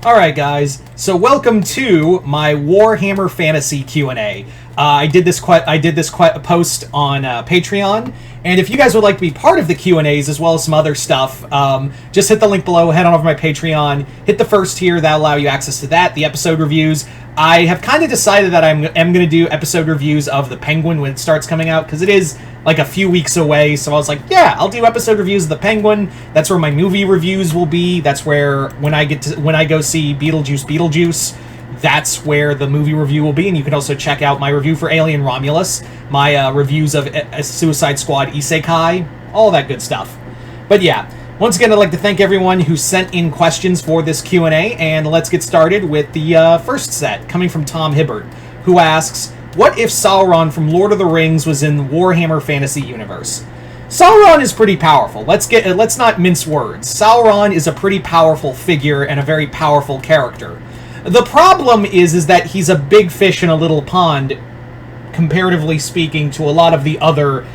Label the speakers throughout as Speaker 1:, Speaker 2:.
Speaker 1: Alright guys, so welcome to my Warhammer Fantasy Q&A. I did this post on Patreon, and if you guys would like to be part of the Q&As as well as some other stuff, just hit the link below, head on over to my Patreon, hit the first tier, that'll allow you access to that, the episode reviews. I have kind of decided that I am going to do episode reviews of The Penguin when it starts coming out, because it is like a few weeks away, so I was like, yeah, I'll do episode reviews of The Penguin. That's where my movie reviews will be. That's where, when I go see Beetlejuice, that's where the movie review will be, and you can also check out my review for Alien Romulus, my reviews of Suicide Squad Isekai, all that good stuff. But yeah, once again, I'd like to thank everyone who sent in questions for this Q&A, and let's get started with the first set, coming from Tom Hibbert, who asks, what if Sauron from Lord of the Rings was in the Warhammer Fantasy universe? Sauron is pretty powerful. Let's not mince words. Sauron is a pretty powerful figure and a very powerful character. The problem is that he's a big fish in a little pond, comparatively speaking, to a lot of the other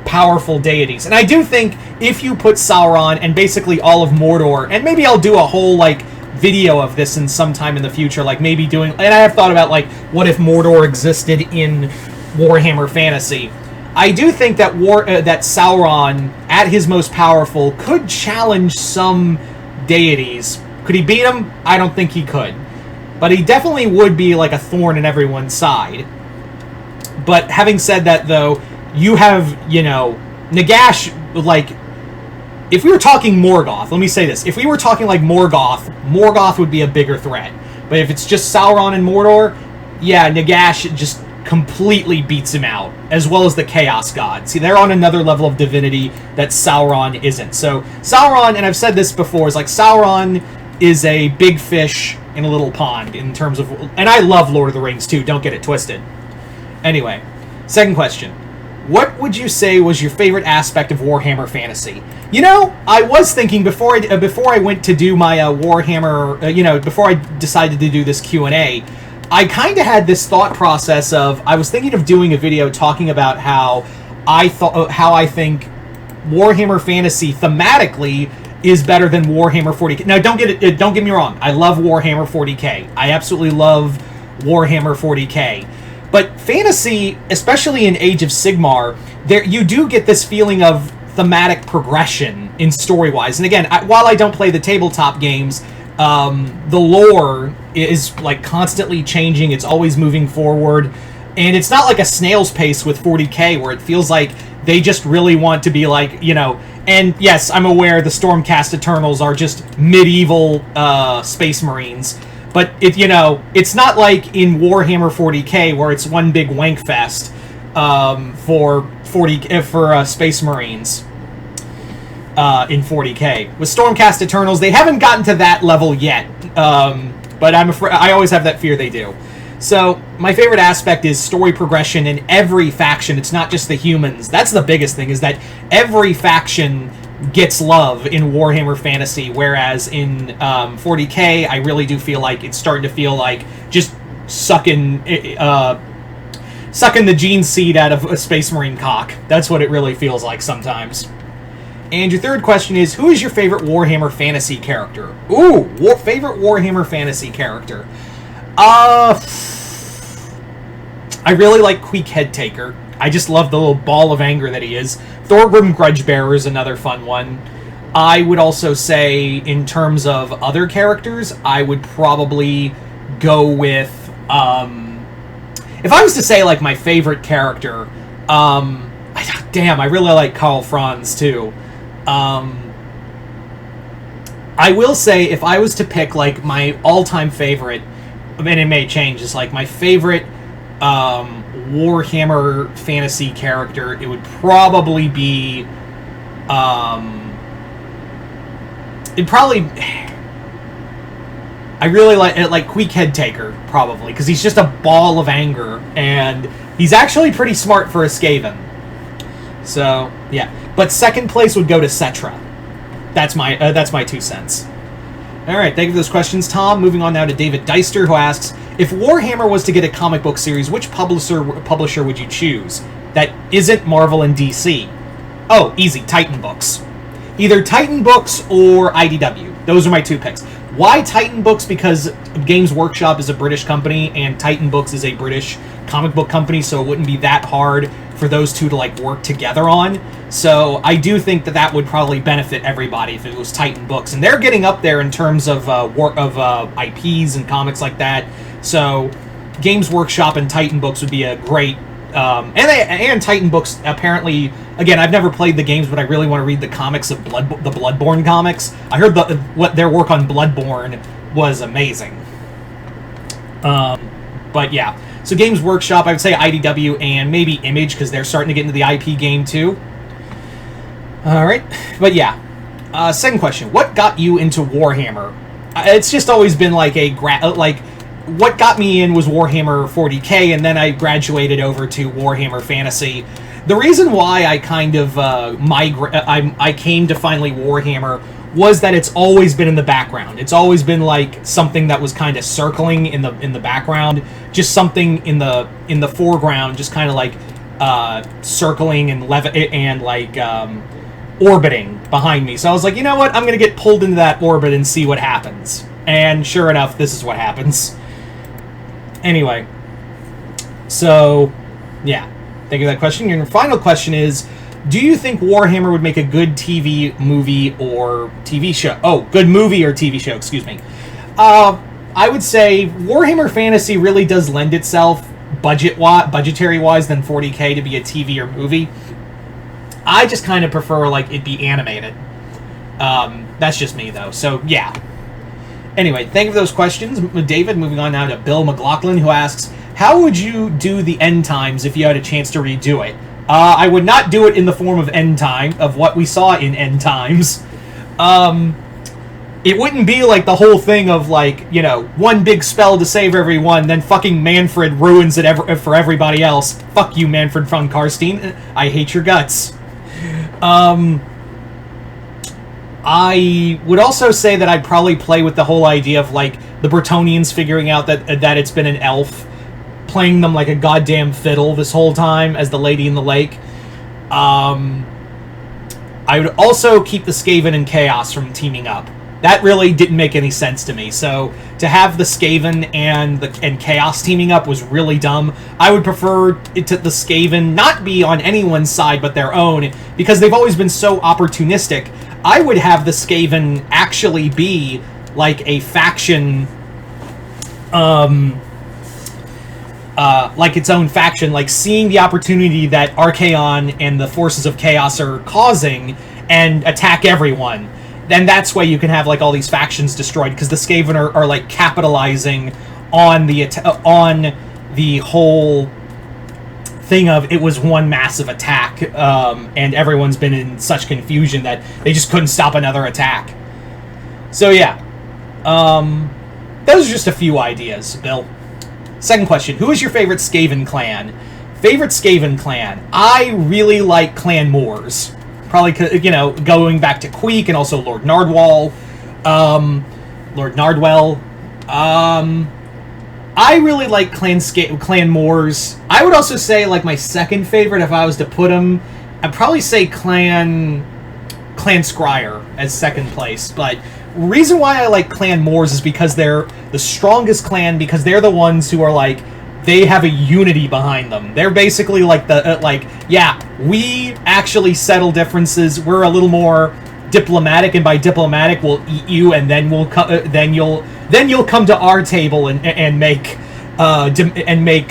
Speaker 1: powerful deities. And I do think if you put Sauron and basically all of Mordor, and maybe I'll do a whole, video of this in some time in the future, maybe doing, and I have thought about, what if Mordor existed in Warhammer Fantasy. I do think that that Sauron, at his most powerful, could challenge some deities. Could he beat them? I don't think he could. But he definitely would be, a thorn in everyone's side. But having said that, though, you have, Nagash, if we were talking Morgoth, let me say this. If we were talking Morgoth would be a bigger threat. But if it's just Sauron and Mordor, yeah, Nagash just completely beats him out, as well as the Chaos God. See, they're on another level of divinity that Sauron isn't. So, Sauron, and I've said this before, is Sauron is a big fish in a little pond in terms of... And I love Lord of the Rings, too. Don't get it twisted. Anyway, second question. What would you say was your favorite aspect of Warhammer Fantasy? I was thinking before I went to do my Warhammer, before I decided to do this Q&A, I kind of had this thought process of, I was thinking of doing a video talking about how I think Warhammer Fantasy thematically is better than Warhammer 40k. Now, don't get me wrong. I love Warhammer 40k. I absolutely love Warhammer 40k. But fantasy, especially in Age of Sigmar, you do get this feeling of thematic progression in story-wise. And again, while I don't play the tabletop games, the lore is constantly changing. It's always moving forward. And it's not like a snail's pace with 40k where it feels like they just really want to be and yes, I'm aware the Stormcast Eternals are just medieval space marines. But it's not like in Warhammer 40k where it's one big wank fest for Space Marines in 40k. With Stormcast Eternals, they haven't gotten to that level yet, but I'm afraid I always have that fear they do. So my favorite aspect is story progression in every faction. It's not just the humans. That's the biggest thing, is that every faction gets love in Warhammer Fantasy, whereas in 40k, I really do feel like it's starting to feel like just sucking the gene seed out of a Space Marine cock. That's what it really feels like sometimes. And your third question is, who is your favorite Warhammer Fantasy character? Ooh, favorite Warhammer Fantasy character. I really like Queek Headtaker. I just love the little ball of anger that he is. Thorgrim Grudgebearer is another fun one. I would also say, in terms of other characters, I would probably go with... if I was to say, my favorite character... damn, I really like Karl Franz, too. I will say, if I was to pick, my all-time favorite, and it may change, is, my favorite... Warhammer Fantasy character, it would probably be I really like Queek Headtaker, probably, because he's just a ball of anger, and he's actually pretty smart for a Skaven. So yeah, but second place would go to Cetra. That's my 2 cents. Alright, thank you for those questions, Tom. Moving on now to David Deister, who asks, if Warhammer was to get a comic book series, which publisher would you choose that isn't Marvel and DC? Oh, easy, Titan Books. Either Titan Books or IDW. Those are my 2 picks. Why Titan Books? Because Games Workshop is a British company, and Titan Books is a British comic book company, so it wouldn't be that hard for those two to like work together on. So I do think that that would probably benefit everybody if it was Titan Books, and they're getting up there in terms of IPs and comics like that. So Games Workshop and Titan Books would be a great. And Titan Books, apparently, again, I've never played the games, but I really want to read the comics of the Bloodborne comics. I heard what their work on Bloodborne was amazing. But yeah, so Games Workshop, I would say IDW and maybe Image, because they're starting to get into the IP game too. Alright, but yeah. Second question, what got you into Warhammer? It's just always been like what got me in was Warhammer 40k, and then I graduated over to Warhammer Fantasy. The reason why I kind of I came to finally Warhammer was that it's always been in the background. It's always been like something that was kind of circling in the background, just something in the foreground, just kind of like circling and orbiting behind me. So I was like, you know what? I'm gonna get pulled into that orbit and see what happens. And sure enough, this is what happens. Anyway, so, yeah. Thank you for that question. Your final question is, do you think Warhammer would make a good TV, movie, or TV show? Oh, good movie or TV show, excuse me. I would say Warhammer Fantasy really does lend itself, budgetary-wise, than 40k to be a TV or movie. I just kind of prefer, like, it be animated. That's just me, though. So, yeah. Anyway, thank you for those questions, David. Moving on now to Bill McLaughlin, who asks, how would you do the end times if you had a chance to redo it? I would not do it in the form of end time, of what we saw in end times. It wouldn't be like the whole thing of, like, you know, one big spell to save everyone, then fucking Manfred ruins it for everybody else. Fuck you, Manfred von Karstein. I hate your guts. I would also say that I'd probably play with the whole idea of, like, the Bretonians figuring out that it's been an elf, playing them like a goddamn fiddle this whole time as the Lady in the Lake. I would also keep the Skaven and Chaos from teaming up. That really didn't make any sense to me. So to have the Skaven and Chaos teaming up was really dumb. I would prefer the Skaven not be on anyone's side but their own, because they've always been so opportunistic. I would have the Skaven actually be like a faction, like its own faction, like seeing the opportunity that Archaon and the forces of Chaos are causing and attack everyone. Then that's why you can have like all these factions destroyed, because the Skaven are like capitalizing on the whole thing of it was one massive attack, and everyone's been in such confusion that they just couldn't stop another attack. So yeah, those are just a few ideas, Bill. Second question, who is your favorite Skaven clan? Favorite Skaven clan? I really like Clan Moors. Probably, you know, going back to Queek and also Lord Nardwall. I really like Clan Moors. I would also say, like, my second favorite, if I was to put them, I'd probably say Clan Scryer as second place. But reason why I like Clan Moors is because they're the strongest clan, because they're the ones who are, like, they have a unity behind them. They're basically like yeah, we actually settle differences. We're a little more diplomatic, and by diplomatic, we'll eat you, and then then you'll come to our table and make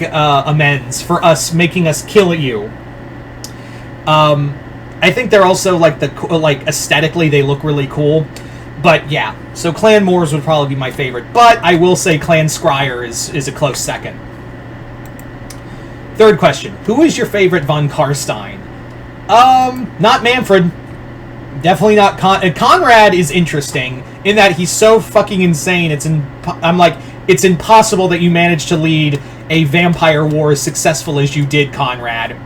Speaker 1: amends for us making us kill you. I think they're also like aesthetically they look really cool. But yeah, so Clan Moors would probably be my favorite. But I will say Clan Scryer is a close second. Third question, who is your favorite von Karstein? Not Manfred. Definitely not Conrad is interesting in that he's so fucking insane. It's impossible that you managed to lead a vampire war as successful as you did, Conrad.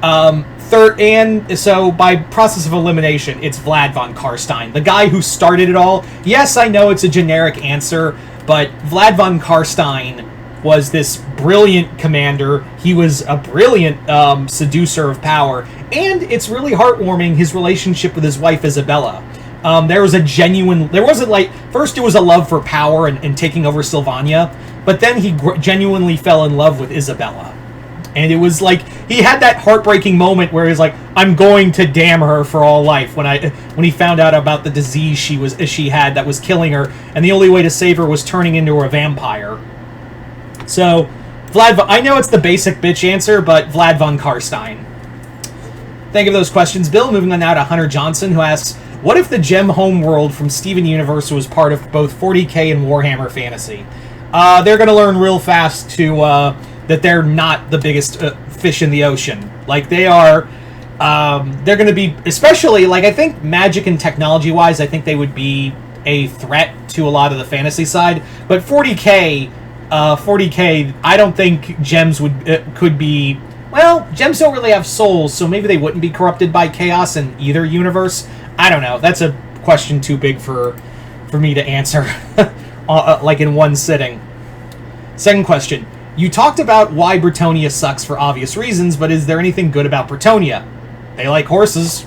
Speaker 1: Third, and so by process of elimination, it's Vlad von Karstein, the guy who started it all. Yes, I know it's a generic answer, but Vlad von Karstein was this brilliant commander. He was a brilliant seducer of power, and it's really heartwarming, his relationship with his wife Isabella. There wasn't like, first it was a love for power and taking over Sylvania, but then he genuinely fell in love with Isabella. And it was like, he had that heartbreaking moment where he's like, I'm going to damn her for all life, when he found out about the disease she had that was killing her, and the only way to save her was turning into a vampire. So, I know it's the basic bitch answer, but Vlad von Karstein. Thank you for those questions, Bill. Moving on now to Hunter Johnson, who asks, what if the Gem homeworld from Steven Universe was part of both 40k and Warhammer Fantasy? They're going to learn real fast that they're not the biggest fish in the ocean. Like, they are, they're going to be, especially, like, I think magic and technology-wise, I think they would be a threat to a lot of the fantasy side. But 40k, I don't think gems could be, well, gems don't really have souls, so maybe they wouldn't be corrupted by chaos in either universe. I don't know. That's a question too big for me to answer, like in one sitting. Second question. You talked about why Bretonia sucks for obvious reasons, but is there anything good about Bretonia? They like horses.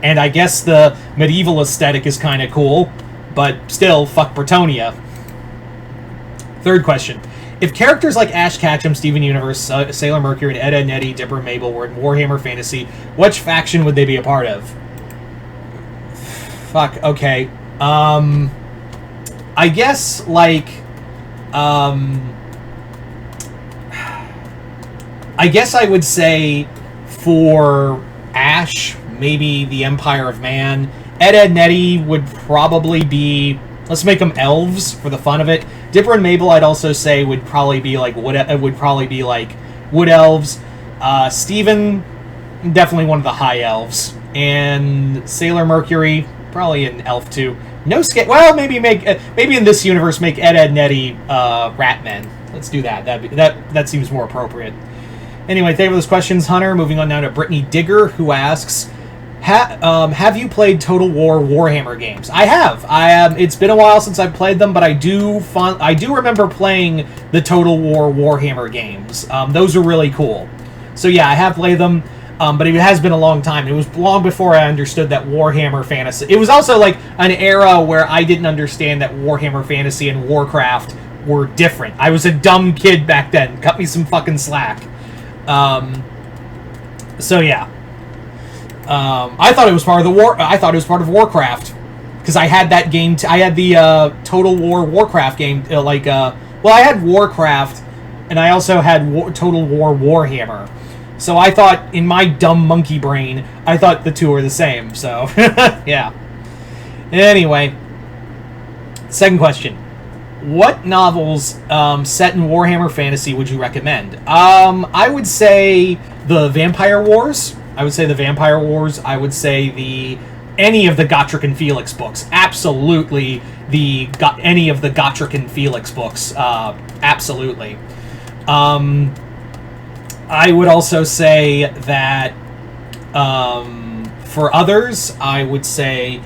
Speaker 1: And I guess the medieval aesthetic is kind of cool, but still, fuck Bretonia. Third question. If characters like Ash Ketchum, Steven Universe, Sailor Mercury, and Ed, Nettie, Dipper, and Mabel were in Warhammer Fantasy, which faction would they be a part of? Fuck, okay. I guess, like, I guess I would say for Ash, maybe the Empire of Man. Ed, Nettie would probably be, let's make them elves for the fun of it. Dipper and Mabel, I'd also say would probably be like wood elves. Steven, definitely one of the high elves, and Sailor Mercury, probably an elf too. No scale. Well, maybe in this universe make Ed, Nettie Ratmen. Let's do that. That seems more appropriate. Anyway, thank you for those questions, Hunter. Moving on now to Brittany Digger, who asks, have you played Total War Warhammer games? I have. It's been a while since I've played them, but I do remember playing the Total War Warhammer games. Those are really cool. So yeah, I have played them, but it has been a long time. It was long before I understood that Warhammer Fantasy... It was also like an era where I didn't understand that Warhammer Fantasy and Warcraft were different. I was a dumb kid back then. Cut me some fucking slack. So yeah. I thought it was part of Warcraft, because I had that game. I had the Total War Warcraft game. I had Warcraft, and I also had Total War Warhammer. So I thought, in my dumb monkey brain, I thought the two were the same. So yeah. Anyway, second question. What novels set in Warhammer Fantasy would you recommend? I would say the Vampire Wars. I would say any of the Gotrek and Felix books. Absolutely any of the Gotrek and Felix books. Absolutely. I would also say that for others, I would say,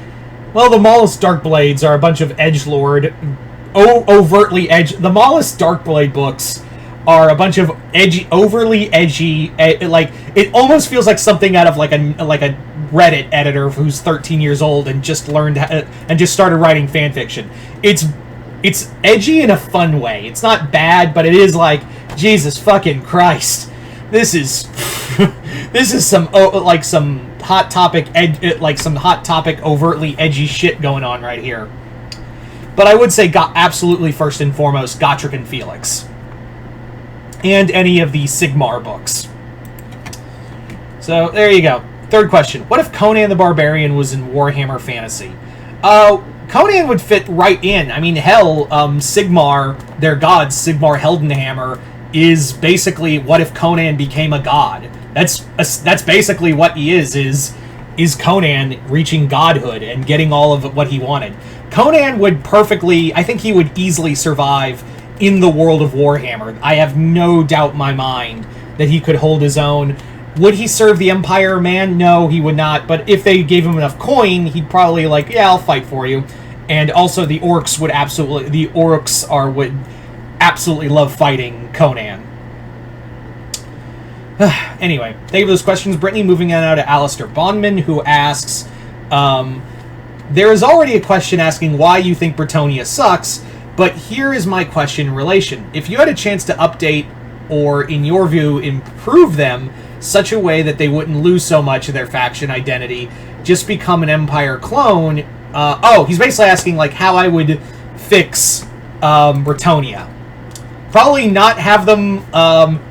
Speaker 1: well, the Maulus Darkblades are a bunch of edgelord, overtly edgy. The Maulus Darkblade books are a bunch of overly edgy. Like, it almost feels like something out of like a Reddit editor who's 13 years old and just started writing fan fiction. It's edgy in a fun way. It's not bad, but it is like, Jesus fucking Christ. This is some hot topic overtly edgy shit going on right here. But I would say absolutely first and foremost Gotrek and Felix. And any of the Sigmar books. So, there you go. Third question. What if Conan the Barbarian was in Warhammer Fantasy? Conan would fit right in. I mean, hell, Sigmar, their god, Sigmar Heldenhammer, is basically what if Conan became a god. That's basically what he is Conan reaching godhood and getting all of what he wanted. Conan would I think he would easily survive in the world of Warhammer. I have no doubt in my mind that he could hold his own. Would he serve the Empire Man? No, he would not. But if they gave him enough coin, he'd probably yeah, I'll fight for you. And also the orcs would absolutely love fighting Conan. Anyway, thank you for those questions, Brittany. Moving on now to Alistair Bondman, who asks, There is already a question asking why you think Bretonnia sucks, but here is my question in relation. If you had a chance to update, or in your view, improve them such a way that they wouldn't lose so much of their faction identity, just become an Empire clone... he's basically asking, like, how I would fix Bretonnia. Probably not have them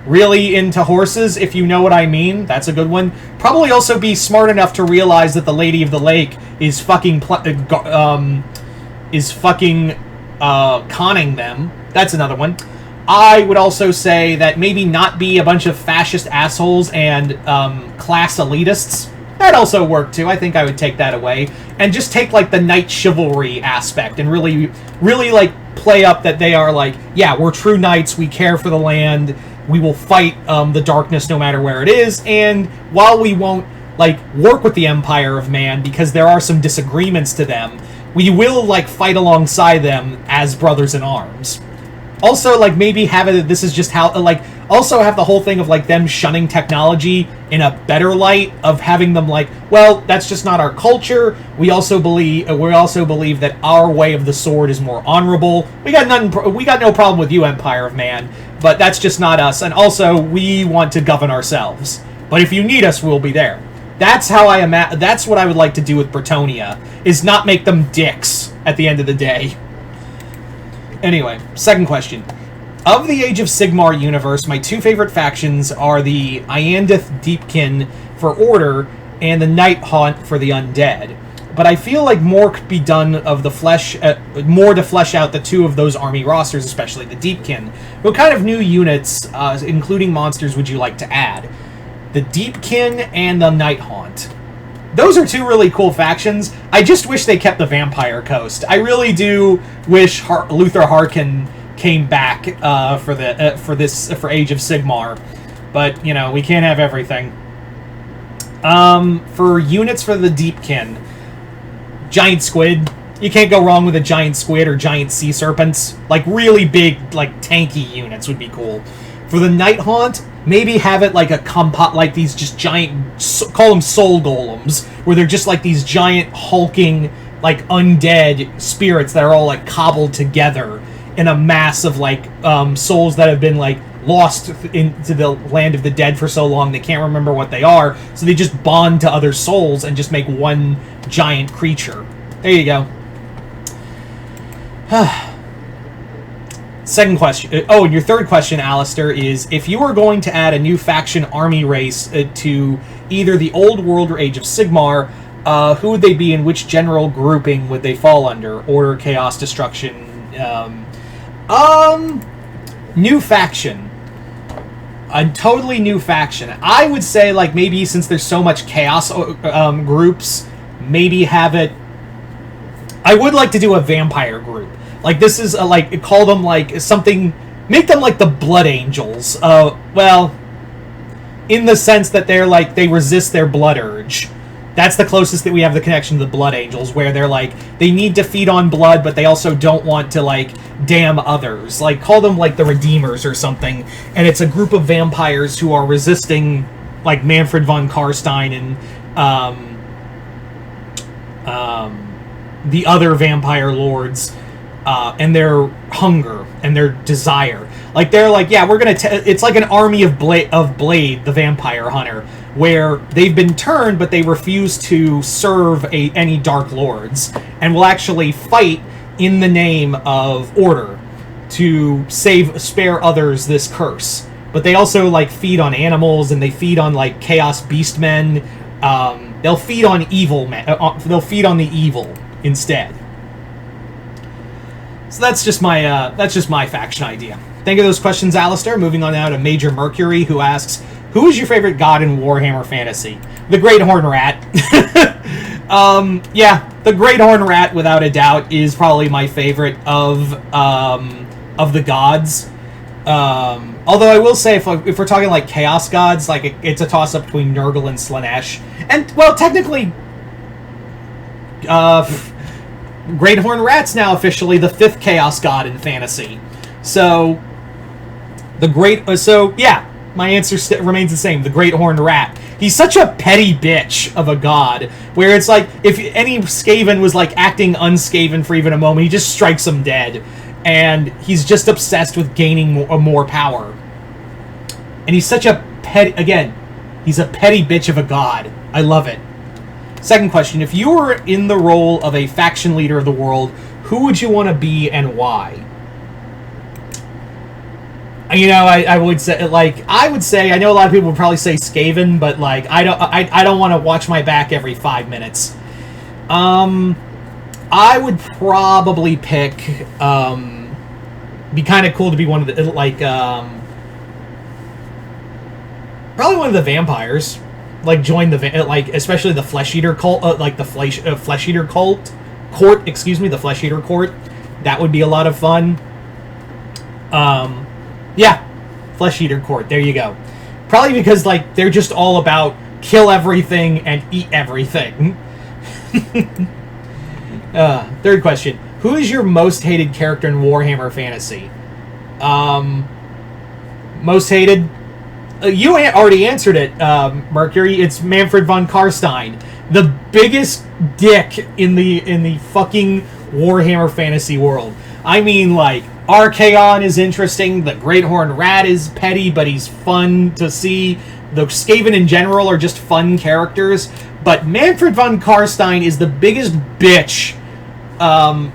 Speaker 1: really into horses, if you know what I mean. That's a good one. Probably also be smart enough to realize that the Lady of the Lake is fucking conning them. That's another one. I would also say that maybe not be a bunch of fascist assholes and class elitists. That also worked too. I think I would take that away. And just take, like, the knight chivalry aspect and really, like, play up that they are, like, yeah, we're true knights, we care for the land, we will fight the darkness no matter where it is, and while we won't, like, work with the Empire of Man because there are some disagreements to them, we will, like, fight alongside them as brothers in arms. Also, like, maybe have it, this is just how, like, also have the whole thing of, like, them shunning technology in a better light, of having them, like, well, that's just not our culture. We also believe that our way of the sword is more honorable. We got no problem with you, Empire of Man, but that's just not us. And also, we want to govern ourselves. But if you need us, we'll be there. That's how that's what I would like to do with Bretonnia, is not make them dicks at the end of the day. Anyway, second question. Of the Age of Sigmar universe, my two favorite factions are the Iandith Deepkin for Order and the Night Haunt for the Undead. But I feel like more could be done of the more to flesh out the two of those army rosters, especially the Deepkin. What kind of new units, including monsters, would you like to add? The Deepkin and the Night Haunt. Those are two really cool factions. I just wish they kept the Vampire Coast. I really do wish Luther Harkin came back for Age of Sigmar, but you know, we can't have everything. For units for the Deepkin, giant squid. You can't go wrong with a giant squid or giant sea serpents. Like, really big, like, tanky units would be cool. For the Night Haunt, maybe have it like like these just giant, call them soul golems, where they're just like these giant hulking, like, undead spirits that are all, like, cobbled together in a mass of, like, souls that have been, like, lost into the land of the dead for so long they can't remember what they are, so they just bond to other souls and just make one giant creature. There you go. Second question. Oh, and your third question, Alistair, is if you were going to add a new faction army race to either the Old World or Age of Sigmar, who would they be and which general grouping would they fall under? Order, Chaos, Destruction. New faction. A totally new faction. I would say, like, maybe since there's so much Chaos groups, maybe have it... I would like to do a vampire group. Like, this is, like, call them, like, something... Make them, like, the Blood Angels. Well, in the sense that they're, like, they resist their blood urge. That's the closest that we have the connection to the Blood Angels, where they're, like, they need to feed on blood, but they also don't want to, like, damn others. Like, call them, like, the Redeemers or something. And it's a group of vampires who are resisting, like, Manfred von Karstein and, the other vampire lords, and their hunger and their desire. Like, they're like, yeah, we're gonna... it's like an army of Blade, the vampire hunter, where they've been turned, but they refuse to serve any Dark Lords, and will actually fight in the name of Order to spare others this curse. But they also, like, feed on animals, and they feed on, like, Chaos Beastmen. They'll feed on evil men. They'll feed on the evil instead. So that's just my faction idea. Thank you for those questions, Alistair. Moving on now to Major Mercury, who asks, who is your favorite god in Warhammer Fantasy? The Great Horn Rat. Yeah, the Great Horn Rat, without a doubt, is probably my favorite of the gods. Although I will say, if we're talking, like, Chaos gods, like, it's a toss-up between Nurgle and Slaanesh. And, well, technically, Great Horn Rat's now officially the 5th Chaos god in fantasy. So, yeah, my answer remains the same. The Great Horned Rat he's such a petty bitch of a god, where it's like, if any Skaven was, like, acting unscaven for even a moment, he just strikes him dead. And he's just obsessed with gaining more power. And he's such a again, he's a petty bitch of a god. I love it. Second question, if you were in the role of a faction leader of the world, who would you want to be and why? You know, I would say, I know a lot of people would probably say Skaven, but, like, I don't want to watch my back every 5 minutes. I would probably pick, be kind of cool to be one of the, like, probably one of the vampires. Like, join the, like, especially the Flesh Eater cult, like, the Flesh Eater court, the Flesh Eater court. That would be a lot of fun. Yeah, Flesh Eater court, there you go. Probably because, like, they're just all about kill everything and eat everything. Third question. Who is your most hated character in Warhammer Fantasy? Most hated? You already answered it, Mercury. It's Manfred von Karstein. The biggest dick in the fucking Warhammer Fantasy world. I mean, like, Archaon is interesting, the Great Horned Rat is petty, but he's fun to see. The Skaven in general are just fun characters. But Manfred von Karstein is the biggest bitch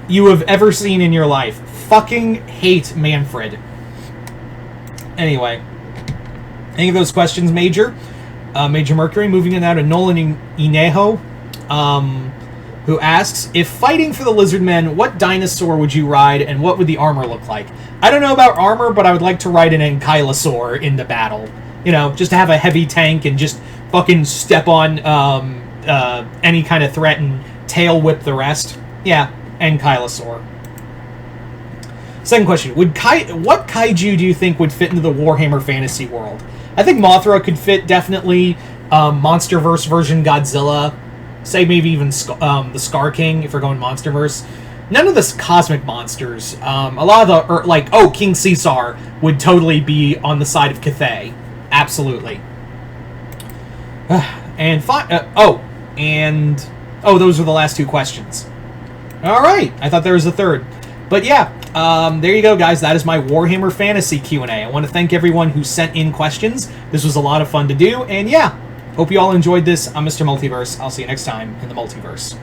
Speaker 1: you have ever seen in your life. Fucking hate Manfred. Anyway. Any of those questions, Major? Major Mercury. Moving in now to Nolan Inejo, who asks, if fighting for the Lizardmen, what dinosaur would you ride, and what would the armor look like? I don't know about armor, but I would like to ride an Ankylosaur into battle. You know, just to have a heavy tank and just fucking step on any kind of threat and tail whip the rest. Yeah, Ankylosaur. Second question. What kaiju do you think would fit into the Warhammer Fantasy world? I think Mothra could fit, definitely. Monsterverse version Godzilla. Say maybe even the Scar King, if we're going Monsterverse. None of the cosmic monsters. A lot of the, King Caesar would totally be on the side of Cathay. Absolutely. And those are the last two questions. Alright, I thought there was a third. But yeah, there you go, guys. That is my Warhammer Fantasy Q&A. I want to thank everyone who sent in questions. This was a lot of fun to do, and yeah, hope you all enjoyed this. I'm Mr. Multiverse. I'll see you next time in the Multiverse.